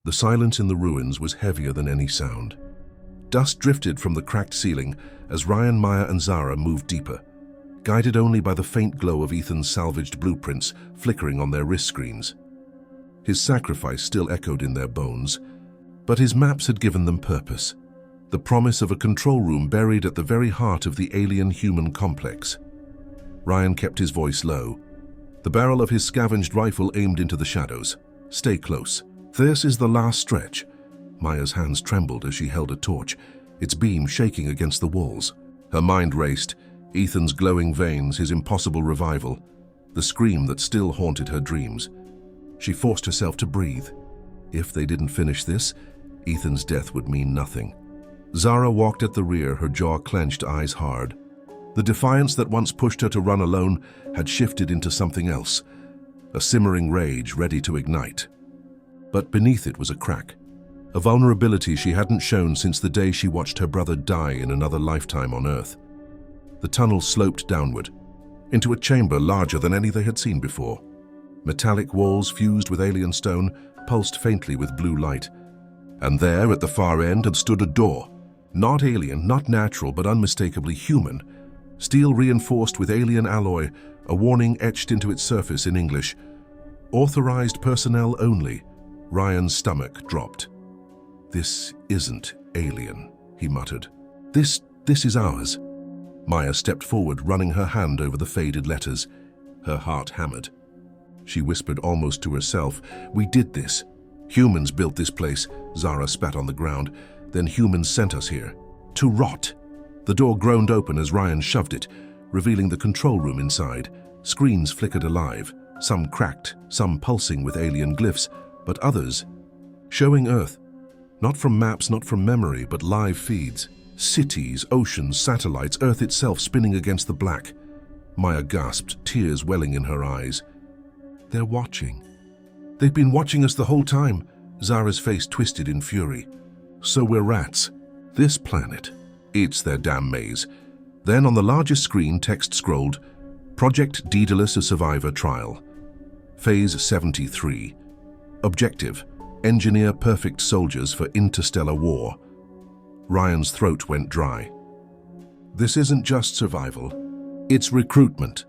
The silence in the ruins was heavier than any sound. Dust drifted from the cracked ceiling as Ryan, Maya, and Zara moved deeper, guided only by the faint glow of Ethan's salvaged blueprints flickering on their wrist screens. His sacrifice still echoed in their bones, but his maps had given them purpose, the promise of a control room buried at the very heart of the alien-human complex. Ryan kept his voice low, the barrel of his scavenged rifle aimed into the shadows. "Stay close. This is the last stretch." Maya's hands trembled as she held a torch, its beam shaking against the walls. Her mind raced, Ethan's glowing veins, his impossible revival, the scream that still haunted her dreams. She forced herself to breathe. If they didn't finish this, Ethan's death would mean nothing. Zara walked at the rear, her jaw clenched, eyes hard. The defiance that once pushed her to run alone had shifted into something else, a simmering rage ready to ignite. But beneath it was a crack, a vulnerability she hadn't shown since the day she watched her brother die in another lifetime on Earth. The tunnel sloped downward, into a chamber larger than any they had seen before. Metallic walls fused with alien stone pulsed faintly with blue light. And there, at the far end, had stood a door. Not alien, not natural, but unmistakably human. Steel reinforced with alien alloy, a warning etched into its surface in English. "Authorized personnel only." Ryan's stomach dropped. "This isn't alien," he muttered. This is ours." Maya stepped forward, running her hand over the faded letters. Her heart hammered. She whispered almost to herself, "We did this. Humans built this place." Zara spat on the ground. "Then humans sent us here. To rot." The door groaned open as Ryan shoved it, revealing the control room inside. Screens flickered alive, some cracked, some pulsing with alien glyphs, but others showing Earth. Not from maps, not from memory, but live feeds. Cities, oceans, satellites, Earth itself spinning against the black. Maya gasped, tears welling in her eyes. "They're watching. They've been watching us the whole time." Zara's face twisted in fury. "So we're rats. This planet. It's their damn maze." Then on the largest screen, text scrolled, "Project Daedalus, a Survivor Trial. Phase 73. Objective, engineer perfect soldiers for interstellar war." Ryan's throat went dry. This isn't just survival. It's recruitment.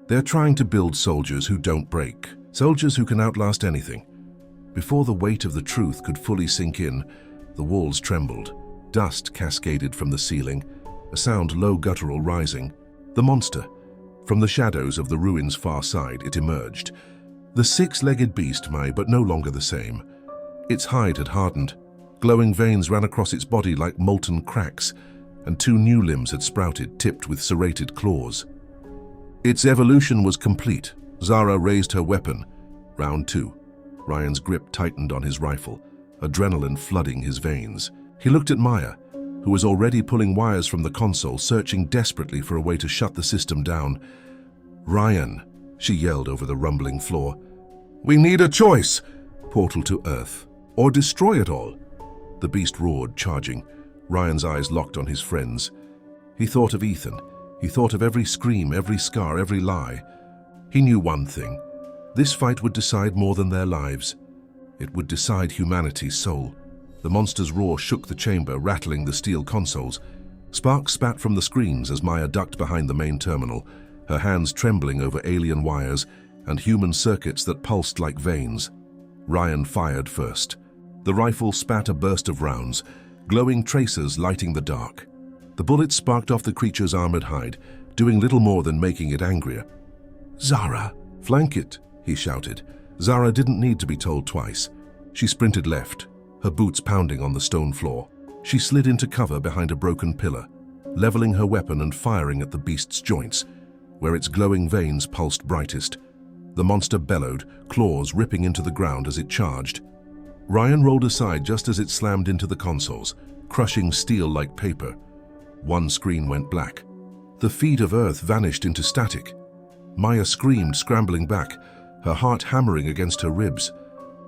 They're trying to build soldiers who don't break, soldiers who can outlast anything. Before the weight of the truth could fully sink in, the walls trembled. Dust cascaded from the ceiling, a sound low guttural rising. The monster. From the shadows of the ruin's far side, it emerged. The six-legged beast, but no longer the same. Its hide had hardened. Glowing veins ran across its body like molten cracks, and two new limbs had sprouted, tipped with serrated claws. Its evolution was complete. Zara raised her weapon. Round 2. Ryan's grip tightened on his rifle, adrenaline flooding his veins. He looked at Maya, who was already pulling wires from the console, searching desperately for a way to shut the system down. "Ryan," she yelled over the rumbling floor. "We need a choice. Portal to Earth, or destroy it all." The beast roared, charging. Ryan's eyes locked on his friends. He thought of Ethan. He thought of every scream, every scar, every lie. He knew one thing. This fight would decide more than their lives. It would decide humanity's soul. The monster's roar shook the chamber, rattling the steel consoles. Sparks spat from the screens as Maya ducked behind the main terminal, her hands trembling over alien wires and human circuits that pulsed like veins. Ryan fired first. The rifle spat a burst of rounds, glowing tracers lighting the dark. The bullets sparked off the creature's armored hide, doing little more than making it angrier. "Zara, flank it," he shouted. Zara didn't need to be told twice. She sprinted left, her boots pounding on the stone floor. She slid into cover behind a broken pillar, leveling her weapon and firing at the beast's joints, where its glowing veins pulsed brightest. The monster bellowed, claws ripping into the ground as it charged. Ryan rolled aside just as it slammed into the consoles, crushing steel like paper. One screen went black. The feed of Earth vanished into static. Maya screamed, scrambling back, her heart hammering against her ribs.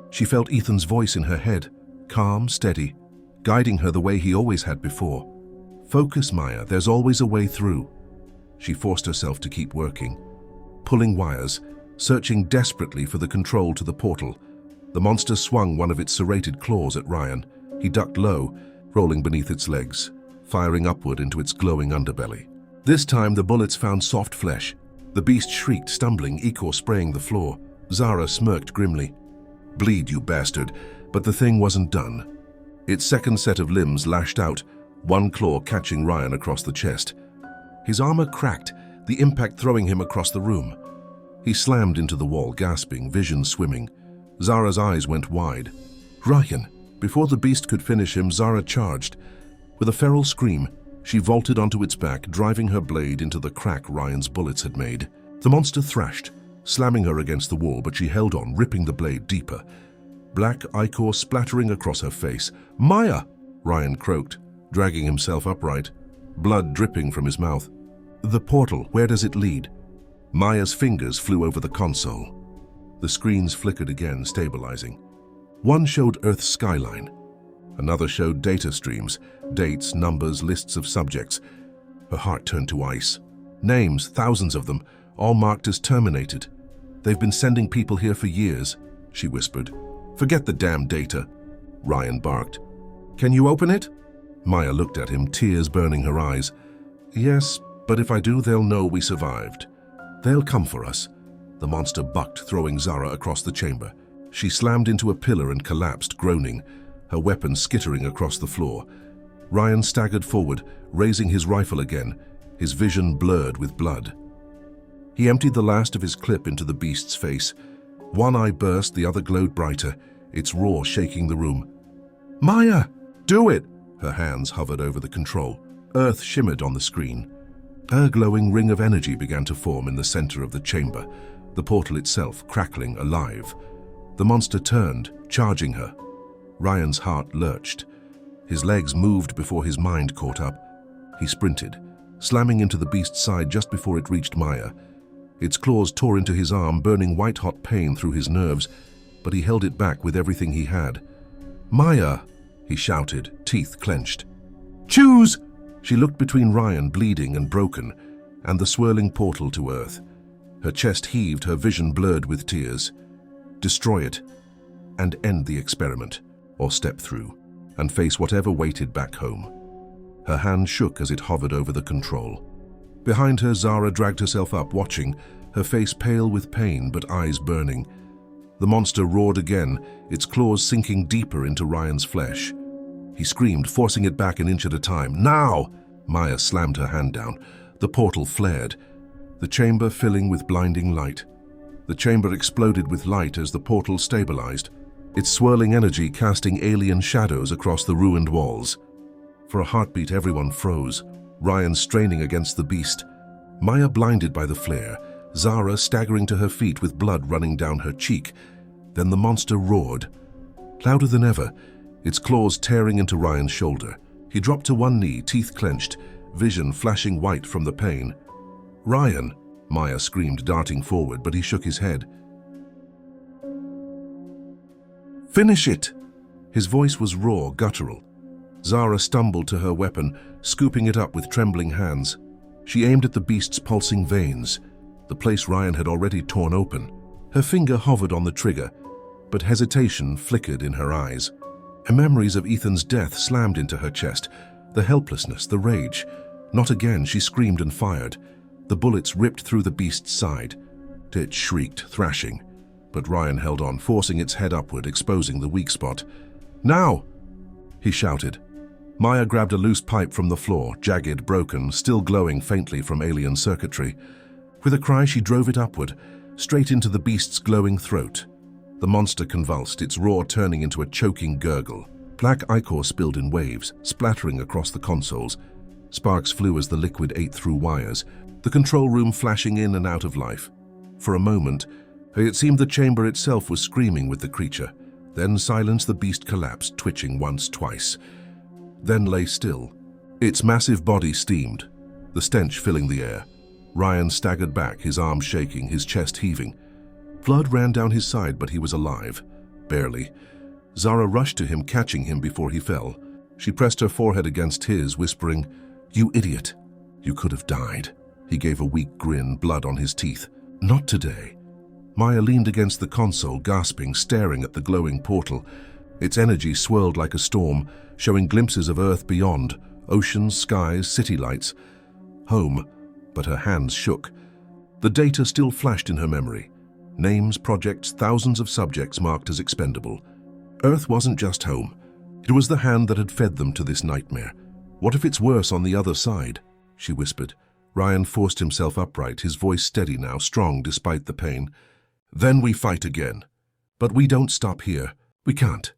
She felt Ethan's voice in her head, calm, steady, guiding her the way he always had before. "Focus, Maya, there's always a way through." She forced herself to keep working, pulling wires, searching desperately for the control to the portal. The monster swung one of its serrated claws at Ryan. He ducked low, rolling beneath its legs, firing upward into its glowing underbelly. This time the bullets found soft flesh. The beast shrieked, stumbling, ichor spraying the floor. Zara smirked grimly. "Bleed, you bastard," but the thing wasn't done. Its second set of limbs lashed out, one claw catching Ryan across the chest. His armor cracked, the impact throwing him across the room. He slammed into the wall, gasping, vision swimming. Zara's eyes went wide. "Ryan!" Before the beast could finish him, Zara charged. With a feral scream, she vaulted onto its back, driving her blade into the crack Ryan's bullets had made. The monster thrashed, slamming her against the wall, but she held on, ripping the blade deeper. Black ichor splattering across her face. "Maya!" Ryan croaked, dragging himself upright, blood dripping from his mouth. "The portal, where does it lead?" Maya's fingers flew over the console. The screens flickered again, stabilizing. One showed Earth's skyline. Another showed data streams, dates, numbers, lists of subjects. Her heart turned to ice. Names, thousands of them, all marked as terminated. "They've been sending people here for years," she whispered. "Forget the damn data," Ryan barked. "Can you open it?" Maya looked at him, tears burning her eyes. "Yes, but if I do, they'll know we survived. They'll come for us." The monster bucked, throwing Zara across the chamber. She slammed into a pillar and collapsed, groaning, her weapon skittering across the floor. Ryan staggered forward, raising his rifle again, his vision blurred with blood. He emptied the last of his clip into the beast's face. One eye burst, the other glowed brighter, its roar shaking the room. "Maya! Do it!" Her hands hovered over the control. Earth shimmered on the screen. A glowing ring of energy began to form in the center of the chamber, the portal itself crackling, alive. The monster turned, charging her. Ryan's heart lurched. His legs moved before his mind caught up. He sprinted, slamming into the beast's side just before it reached Maya. Its claws tore into his arm, burning white-hot pain through his nerves, but he held it back with everything he had. "Maya!" he shouted, teeth clenched. "Choose!" She looked between Ryan, bleeding and broken, and the swirling portal to Earth. Her chest heaved, her vision blurred with tears. Destroy it, and end the experiment, or step through, and face whatever waited back home. Her hand shook as it hovered over the control. Behind her, Zara dragged herself up, watching, her face pale with pain but eyes burning. The monster roared again, its claws sinking deeper into Ryan's flesh. He screamed, forcing it back an inch at a time. "Now!" Maya slammed her hand down. The portal flared, the chamber filling with blinding light. The chamber exploded with light as the portal stabilized, its swirling energy casting alien shadows across the ruined walls. For a heartbeat, everyone froze, Ryan straining against the beast. Maya blinded by the flare, Zara staggering to her feet with blood running down her cheek. Then the monster roared, louder than ever, its claws tearing into Ryan's shoulder. He dropped to one knee, teeth clenched, vision flashing white from the pain. "Ryan!" Maya screamed, darting forward, but he shook his head. "Finish it!" His voice was raw, guttural. Zara stumbled to her weapon, scooping it up with trembling hands. She aimed at the beast's pulsing veins, the place Ryan had already torn open. Her finger hovered on the trigger, but hesitation flickered in her eyes. Her memories of Ethan's death slammed into her chest, the helplessness, the rage. Not again, she screamed and fired. The bullets ripped through the beast's side. It shrieked, thrashing, but Ryan held on, forcing its head upward, exposing the weak spot. "Now!" he shouted. Maya grabbed a loose pipe from the floor, jagged, broken, still glowing faintly from alien circuitry. With a cry, she drove it upward, straight into the beast's glowing throat. The monster convulsed, its roar turning into a choking gurgle. Black ichor spilled in waves, splattering across the consoles. Sparks flew as the liquid ate through wires, the control room flashing in and out of life. For a moment, it seemed the chamber itself was screaming with the creature. Then silence, the beast collapsed, twitching once, twice. Then lay still. Its massive body steamed, the stench filling the air. Ryan staggered back, his arms shaking, his chest heaving. Blood ran down his side, but he was alive. Barely. Zara rushed to him, catching him before he fell. She pressed her forehead against his, whispering, "You idiot. You could have died." He gave a weak grin, blood on his teeth. "Not today." Maya leaned against the console, gasping, staring at the glowing portal. Its energy swirled like a storm, showing glimpses of Earth beyond, oceans, skies, city lights. Home, but her hands shook. The data still flashed in her memory. Names, projects, thousands of subjects marked as expendable. Earth wasn't just home. It was the hand that had fed them to this nightmare. "What if it's worse on the other side?" she whispered. Ryan forced himself upright, his voice steady now, strong despite the pain. "Then we fight again. But we don't stop here. We can't."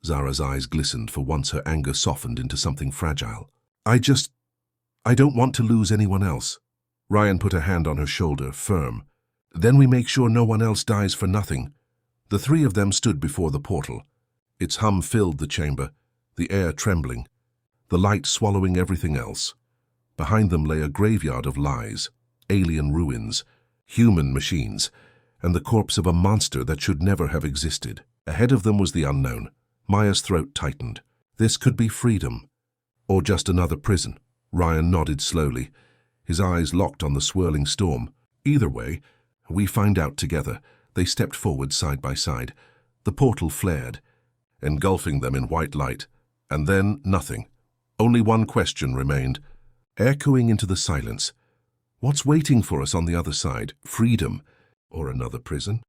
Zara's eyes glistened. For once her anger softened into something fragile. I don't want to lose anyone else." Ryan put a hand on her shoulder, firm. "Then we make sure no one else dies for nothing." The three of them stood before the portal. Its hum filled the chamber, the air trembling, the light swallowing everything else. Behind them lay a graveyard of lies, alien ruins, human machines, and the corpse of a monster that should never have existed. Ahead of them was the unknown. Maya's throat tightened. This could be freedom, or just another prison. Ryan nodded slowly, his eyes locked on the swirling storm. "Either way, we find out together." They stepped forward side by side. The portal flared, engulfing them in white light, and then nothing. Only one question remained, echoing into the silence. What's waiting for us on the other side? Freedom, or another prison?